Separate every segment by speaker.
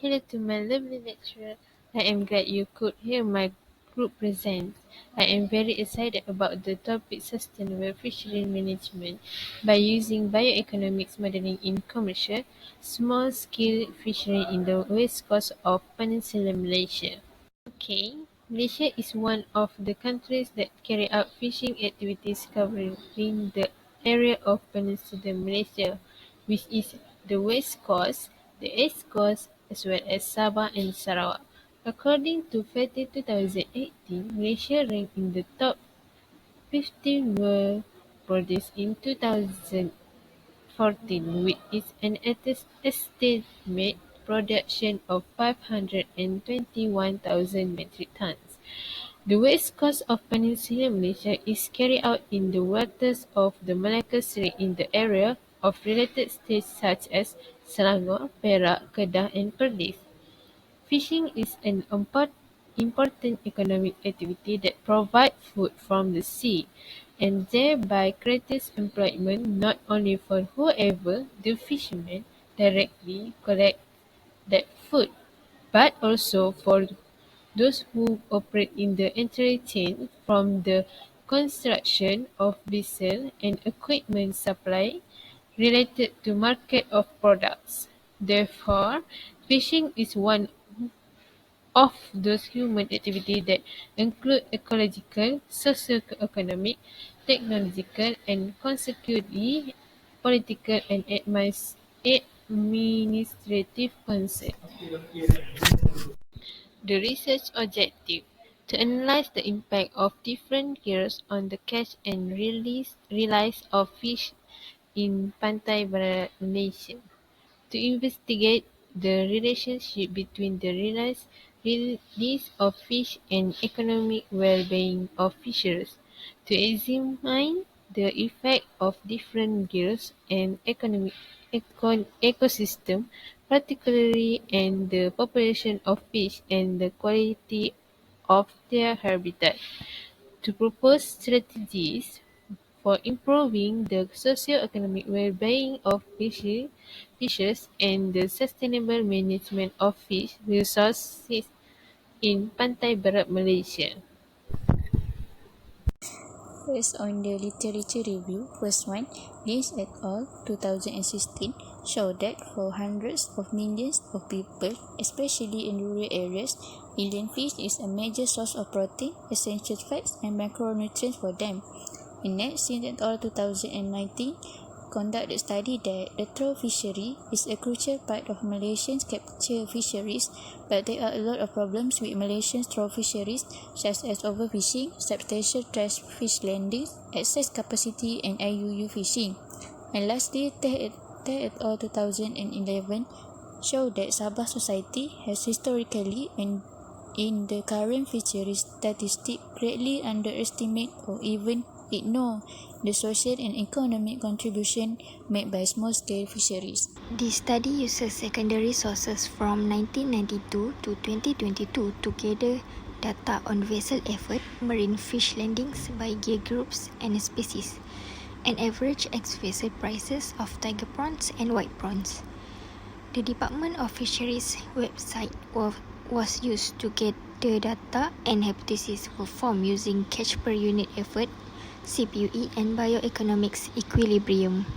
Speaker 1: Hello to my lovely lecturer. I am glad you could hear my group present. I am very excited about the topic sustainable fishery management by using bioeconomics modeling in commercial, small-scale fishery in the west coast of Peninsula Malaysia. Okay, Malaysia is one of the countries that carry out fishing activities covering the area of Peninsula Malaysia, which is the west coast, the east coast, as well as Sabah and Sarawak. According to FATI 2018, Malaysia ranked in the top 15 world produce in 2014, with an estimated production of 521,000 metric tons. The west coast of Peninsula Malaysia is carried out in the waters of the Malacca Strait in the area of related states such as Selangor, Perak, Kedah and Perlis. Fishing is an important economic activity that provides food from the sea and thereby creates employment not only for whoever the fishermen directly collect that food, but also for those who operate in the entire chain from the construction of vessel and equipment supply related to market of products. Therefore, fishing is one of those human activities that include ecological, socio-economic, technological, and consequently political and administrative concerns. The research objective: to analyze the impact of different gears on the catch and release of fish in Pantai Barat, Malaysia. To investigate the relationship between the release of fish and economic well-being of fishers. To examine the effect of different gears and ecosystem, particularly and the population of fish and the quality of their habitat. To propose strategies for improving the socio-economic well-being of fishes and the sustainable management of fish resources in Pantai Barat, Malaysia.
Speaker 2: First, on the literature review, first one, Lins et al. 2016 show that for hundreds of millions of people, especially in rural areas, inland fish is a major source of protein, essential fats, and macronutrients for them. In next, Lins et al. 2019 conduct a study that the trout fishery is a crucial part of Malaysians' capture fisheries, but there are a lot of problems with Malaysian trout fisheries, such as overfishing, substantial trash fish landings, excess capacity, and IUU fishing. And lastly, Teh et al. 2011 show that Sabah society has historically and in the current fisheries statistic greatly underestimate or even ignore the social and economic contribution made by small-scale fisheries.
Speaker 3: This study uses secondary sources from 1992 to 2022 to gather data on vessel effort, marine fish landings by gear groups and species, and average ex-vessel prices of tiger prawns and white prawns. The Department of Fisheries website was used to get the data, and hypotheses were formed using catch per unit effort, CPUE, and bioeconomics equilibrium.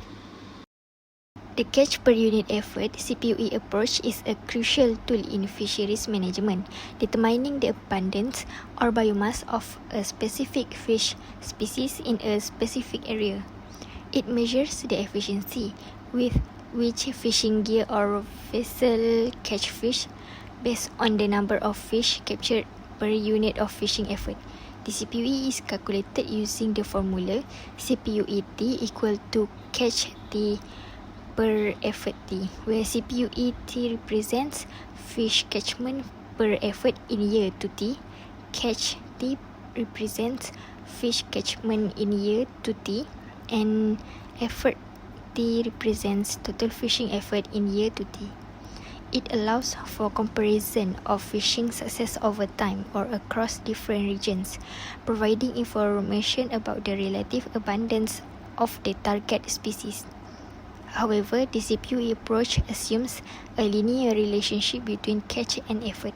Speaker 3: The catch per unit effort (CPUE) approach is a crucial tool in fisheries management, determining the abundance or biomass of a specific fish species in a specific area. It measures the efficiency with which fishing gear or vessel catch fish based on the number of fish captured per unit of fishing effort. The CPUE is calculated using the formula CPUET equal to catch T per effort T, where CPUET represents fish catchment per effort in year to T, catch T represents fish catchment in year to T, and effort T represents total fishing effort in year to T. It allows for comparison of fishing success over time or across different regions, providing information about the relative abundance of the target species. However, the CPU approach assumes a linear relationship between catch and effort,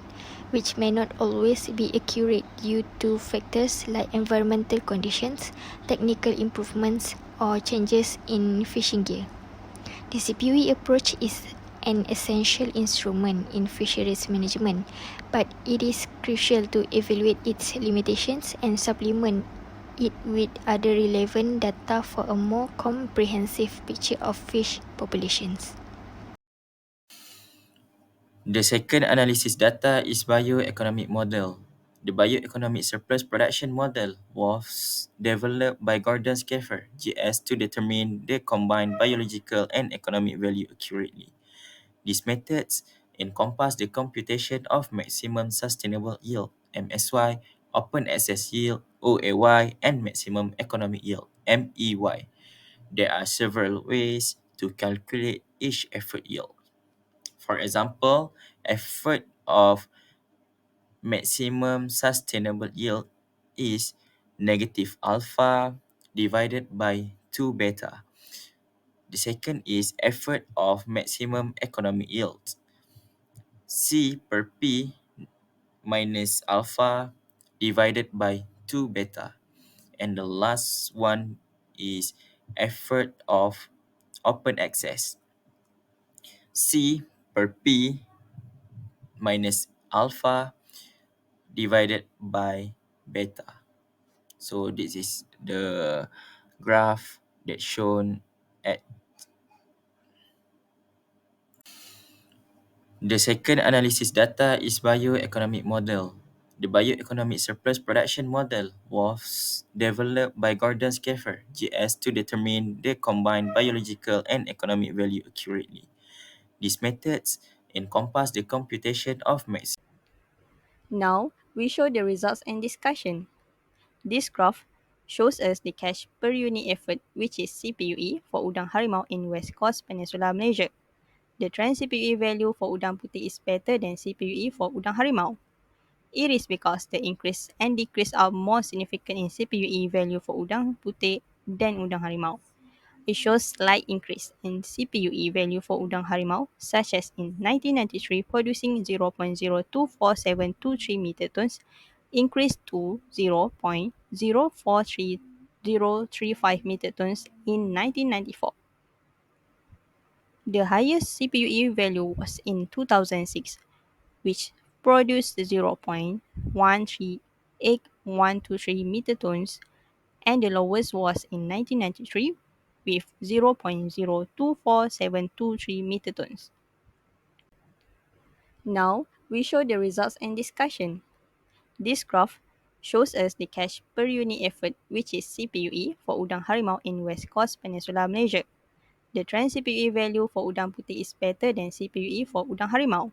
Speaker 3: which may not always be accurate due to factors like environmental conditions, technical improvements, or changes in fishing gear. The CPUE approach is an essential instrument in fisheries management, but it is crucial to evaluate its limitations and supplement it with other relevant data for a more comprehensive picture of fish populations.
Speaker 4: The second analysis data is bioeconomic model. The bioeconomic surplus production model was developed by Gordon Schaffer, GS, to determine the combined biological and economic value accurately. These methods encompass the computation of maximum sustainable yield, MSY, open access yield, OAY, and maximum economic yield, MEY. There are several ways to calculate each effort yield. For example, effort of maximum sustainable yield is negative alpha divided by 2 beta. The second is effort of maximum economic yield. C per P minus alpha divided by 2 beta. And the last one is effort of open access. C per P minus alpha divided by beta. So this is the graph that shown at the second analysis data is bioeconomic model. The bioeconomic surplus production model was developed by Gordon Schaffer, GS, to determine the combined biological and economic value accurately. These methods encompass the computation of
Speaker 5: Now, we show the results and discussion. This graph shows us the catch per unit effort, which is CPUE for udang harimau in West Coast Peninsula, Malaysia. The trend CPUE value for udang putih is better than CPUE for udang harimau. It is because the increase and decrease are more significant in CPUE value for udang putih than udang harimau. It shows slight increase in CPUE value for udang harimau, such as in 1993 producing 0.024723 megatons, increased to 0.043035 megatons in 1994. The highest CPUE value was in 2006, which produced 0.138123 megatons, and the lowest was in 1993 with 0.024723 megatons. Now, we show the results and discussion. This graph shows us the catch per unit effort, which is CPUE for udang harimau in West Coast Peninsula, Malaysia. The trend CPUE value for udang putih is better than CPUE for udang harimau.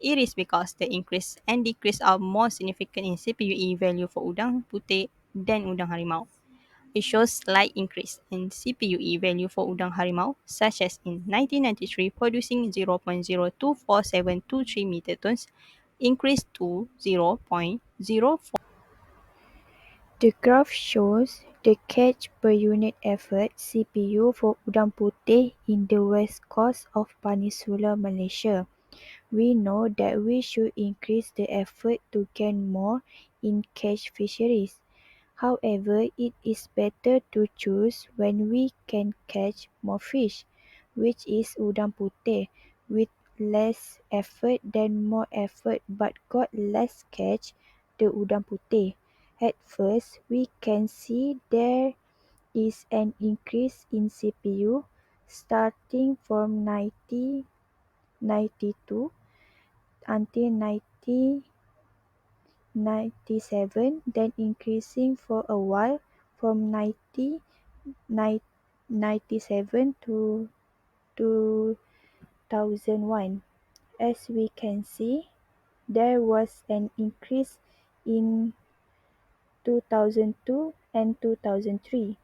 Speaker 5: It is because the increase and decrease are more significant in CPUE value for udang putih than udang harimau. It shows slight increase in CPUE value for udang harimau, such as in 1993 producing 0.024723 megatons, increased to 0.04.
Speaker 2: The graph shows the catch per unit effort (CPU) for udang putih in the west coast of Peninsular Malaysia. We know that we should increase the effort to gain more in catch fisheries. However, it is better to choose when we can catch more fish, which is udang putih, with less effort than more effort but got less catch, the udang putih. At first, we can see there is an increase in CPU starting from 1992 until 1997, then increasing for a while from 1997 to 2001. As we can see, there was an increase in 2002 and 2003.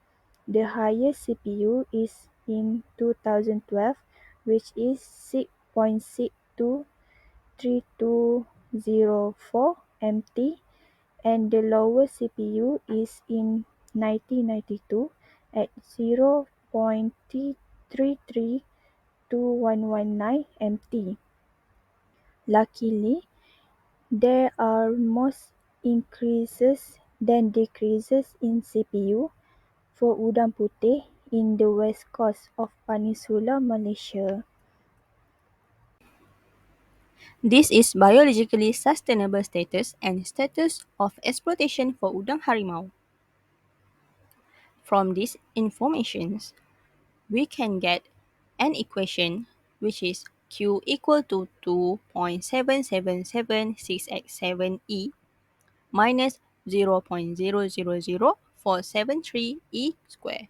Speaker 2: The highest CPU is in 2012, which is 6.623204 MT, and the lowest CPU is in 1992 at 0.3232
Speaker 6: 332119 MT. Luckily, there are more increases than decreases in CPU for udang putih in the west coast of Peninsula Malaysia.
Speaker 5: This is biologically sustainable status and status of exploitation for udang harimau. From these informations, we can get an equation which is Q equal to 2.7776x7 E minus 0.000473 E square.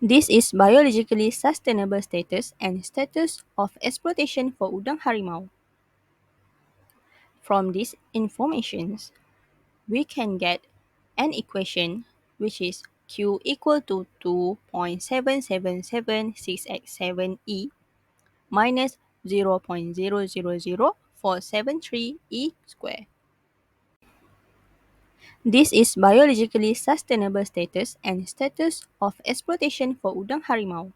Speaker 5: This is biologically sustainable status and status of exploitation for udang harimau. From these informations, we can get an equation which is Q equal to 2.7776x7 E minus 0.000473 E square. This is biologically sustainable status and status of exploitation for udang harimau.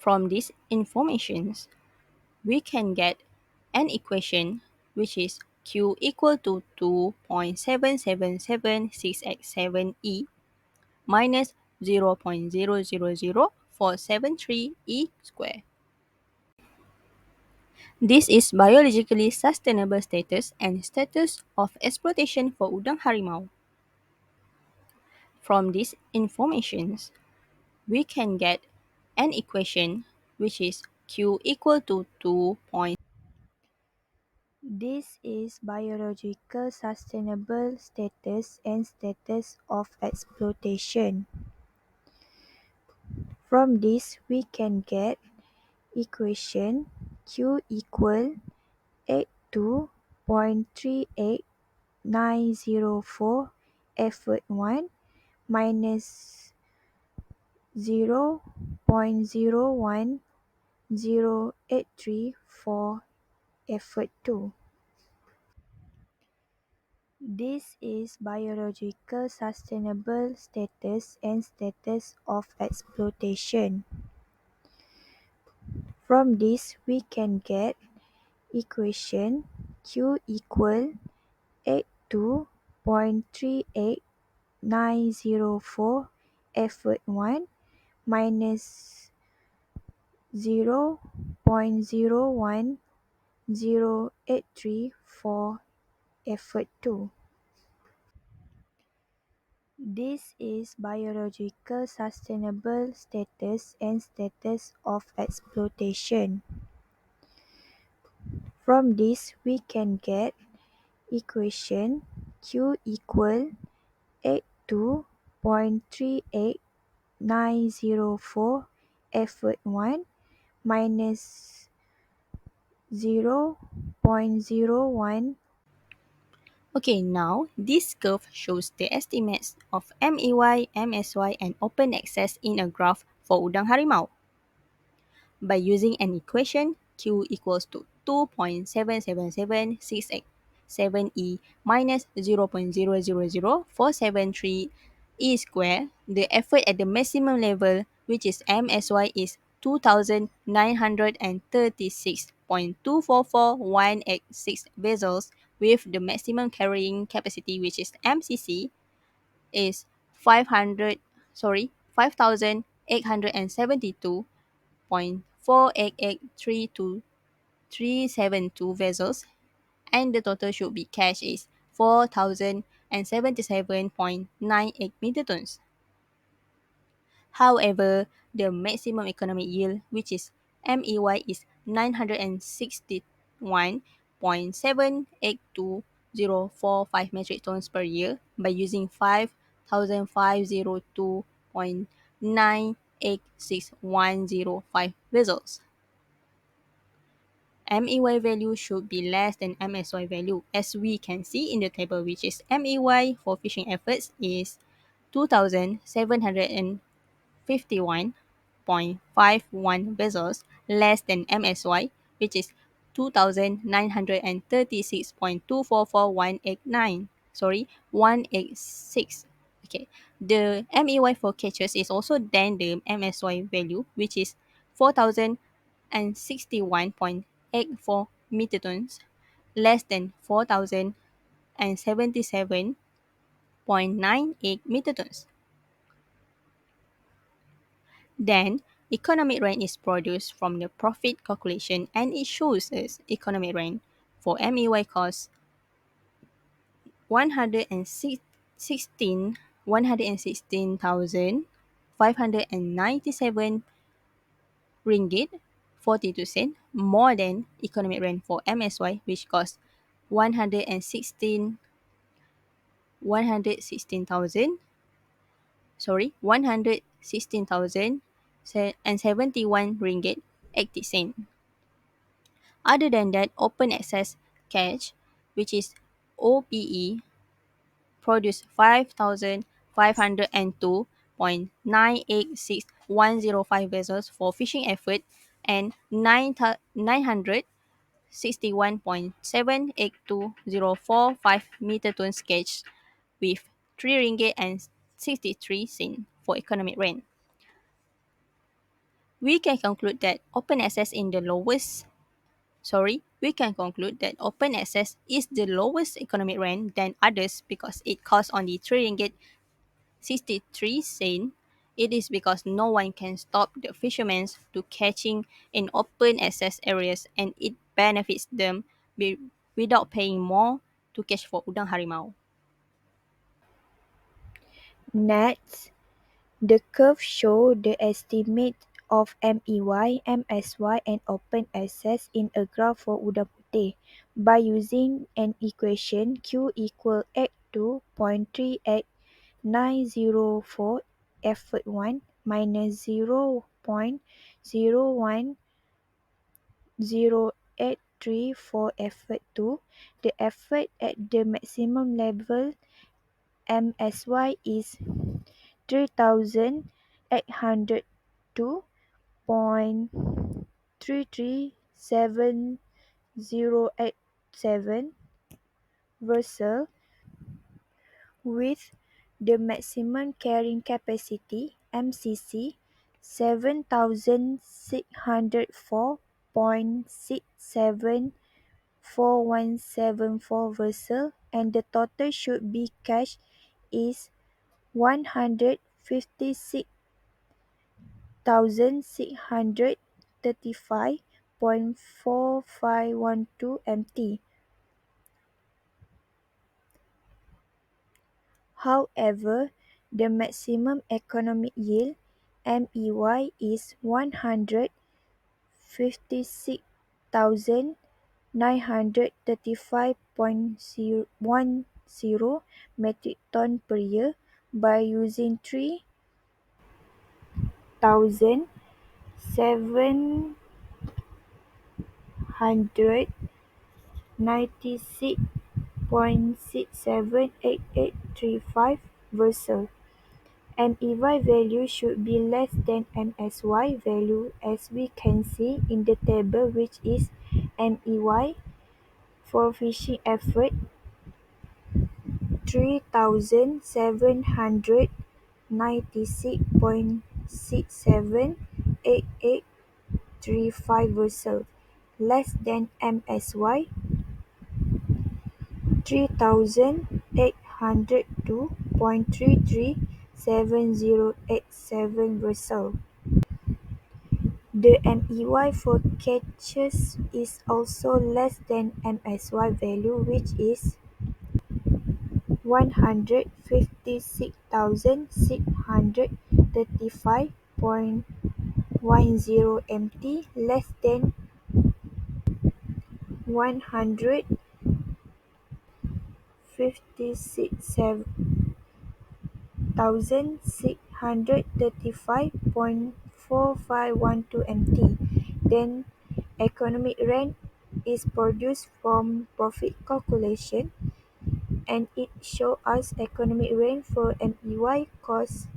Speaker 5: From these informations, we can get an equation which is Q equal to 2.7776x7 E minus 0.000473 E square. This is biologically sustainable status and status of exploitation for udang harimau. From these informations, we can get an equation which is Q equal to 2.
Speaker 6: This is biological sustainable status and status of exploitation. From this we can get equation Q equal 82.38904 effort 1 minus 0.010834 effort 2. This is biological sustainable status and status of exploitation. From this we can get equation Q equal 82.38904 effort 1 minus 0.010834 effort 2. This is biological sustainable status and status of exploitation. From this we can get equation Q equal 82.38904 effort 1 minus 0.01.
Speaker 5: Okay, now this curve shows the estimates of MEY, MSY, and open access in a graph for udang harimau. By using an equation, Q equals to 2.7776x7E minus 0.000473 E square, the effort at the maximum level, which is MSY, is 2,936.244186 vessels with the maximum carrying capacity, which is MCC, is 5,872.48832 vessels, and the total should be cash is 4,077.98 megatons. However, the maximum economic yield, which is MEY, is 961.782045 metric tons per year by using 5,502.986105 vessels. MEY value should be less than MSY value, as we can see in the table, which is MEY for fishing efforts is 2,751.51 vessels less than MSY, which is 2,936.244189. 186. Okay, the MEY for catches is also then the MSY value, which is 4,061.84 megatons, less than 4,077.98 megatons. Then, economic rent is produced from the profit calculation and it shows us economic rent for MEY cost 116,597 ringgit 42 cent more than economic rent for MSY, which costs 116 116,000 116,000 and 71 ringgit 80 cent. Other than that, open access cash, which is OPE, produced 5,502.986105 vessels for fishing effort and 961.782045 meter tons catch with 3 ringgit and 63 cent for economic rent. We can conclude that open access in the lowest we can conclude that open access is the lowest economic rent than others because it costs only 3 ringgit 63 cent. It is because no one can stop the fishermen to catching in open access areas and it benefits them without paying more to catch for udang harimau.
Speaker 6: Next, the curve show the estimate of MEY, MSY and open access in a graph for udang putih by using an equation Q equal 82.38904 effort 1 minus 0.01083 for effort 2. The effort at the maximum level MSY is 3,802.337087 vessel with the maximum carrying capacity MCC 7,604.674174 vessel and the total should be cash is 156,635.4512 MT. However, the maximum economic yield MEY is 156,935.10 metric ton per year by using 3,796.678835 vessel. MEY value should be less than MSY value as we can see in the table, which is MEY for fishing effort 3,796.678835 vessel less than MSY 3,802.337087 vessel. The MEY for catches is also less than MSY value, which is 156,635.10 MT less than 156,635.4512 MT. Then economic rent is produced from profit calculation and it shows us economic rent for MEY cost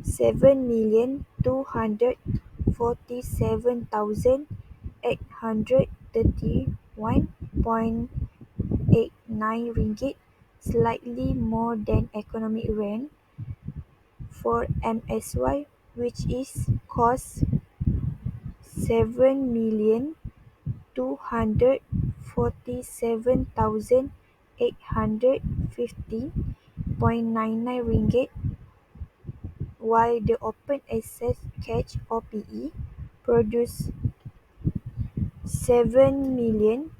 Speaker 6: 7,247,831.89 ringgit slightly more than economic rent for MSY, which is cost 7,247,850.99 ringgit, while the open access catch (OPE) produced 7 million.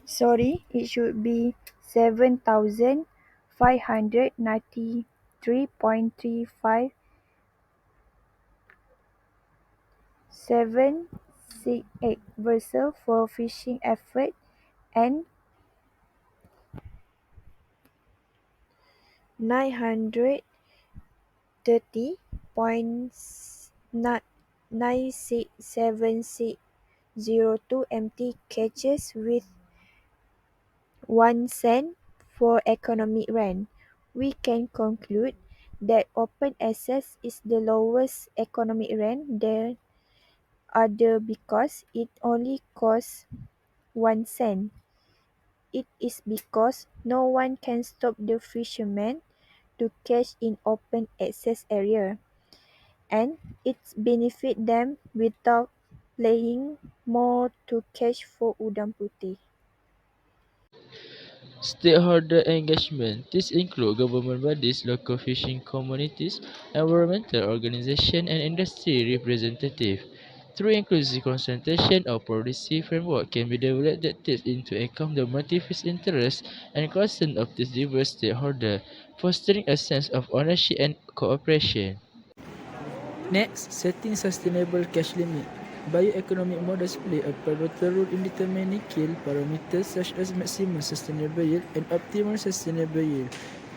Speaker 6: Sorry, it should be 7,593.3578 vessels for fishing effort and 930.967602 empty catches with 1 cent for economic rent. We can conclude that open access is the lowest economic rent than other because it only costs 1 cent. It is because no one can stop the fishermen to catch in open access area, and it benefits them without paying more to catch for udang putih.
Speaker 7: Stakeholder engagement. This includes government bodies, local fishing communities, environmental organizations, and industry representatives. Through inclusive consultation, a policy framework can be developed that takes into account the multiple interests and concerns of these diverse stakeholders, fostering a sense of ownership and cooperation.
Speaker 8: Next, setting sustainable cash limit. Bioeconomic models play a pivotal role in determining key parameters such as maximum sustainable yield and optimal sustainable yield.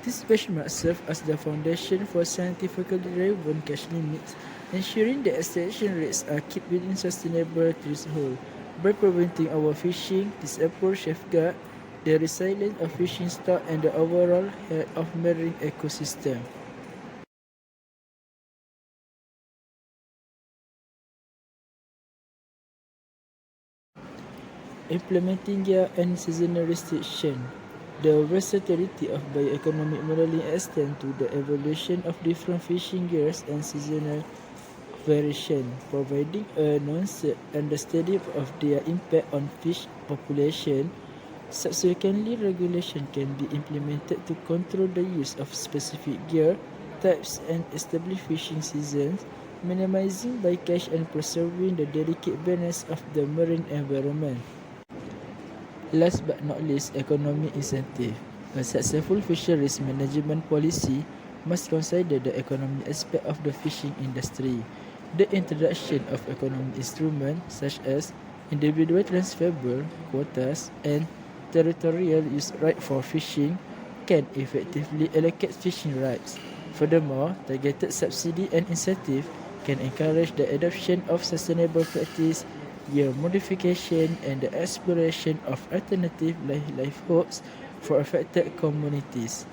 Speaker 8: These benchmarks serve as the foundation for scientifically driven cash limits, ensuring that extraction rates are kept within sustainable thresholds. By preventing overfishing, this approach safeguards the resilience of fishing stock and the overall health of marine ecosystem. Implementing gear and seasonal restriction. The versatility of bioeconomic modeling extends to the evolution of different fishing gears and seasonal variation, providing a nuanced understanding of their impact on fish population. Subsequently, regulation can be implemented to control the use of specific gear types and establish fishing seasons, minimizing bycatch and preserving the delicate balance of the marine environment. Last but not least, economic incentive. A successful fisheries management policy must consider the economic aspect of the fishing industry. The introduction of economic instruments such as individual transferable quotas and territorial use right for fishing can effectively allocate fishing rights. Furthermore, targeted subsidy and incentive can encourage the adoption of sustainable practice, year modification, and the exploration of alternative livelihoods for affected communities.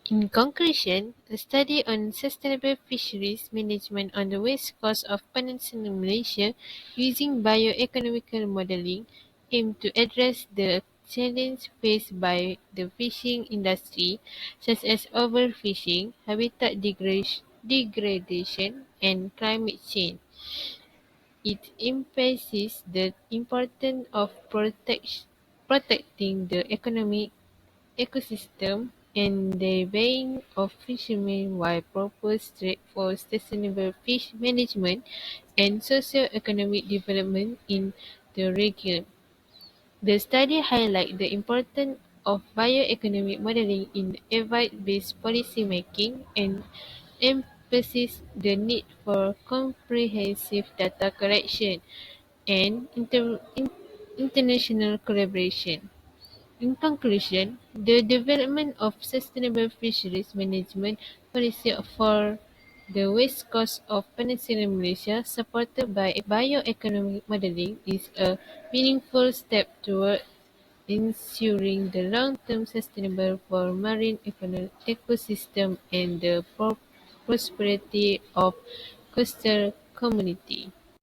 Speaker 1: In conclusion, a study on sustainable fisheries management on the west coast of Peninsular Malaysia using bioeconomical modelling aimed to address the challenges faced by the fishing industry, such as overfishing, habitat degradation, and climate change. It emphasizes the importance of protecting the economic ecosystem and the well-being of fishermen while proposed for sustainable fish management and socio-economic development in the region. The study highlights the importance of bioeconomic modeling in advice-based policy making and emphasizes the need for comprehensive data collection and international collaboration. In conclusion, the development of sustainable fisheries management policy for the west coast of Peninsular Malaysia, supported by bioeconomic modelling, is a meaningful step toward ensuring the long-term sustainable for marine ecosystem and the prosperity of coastal community.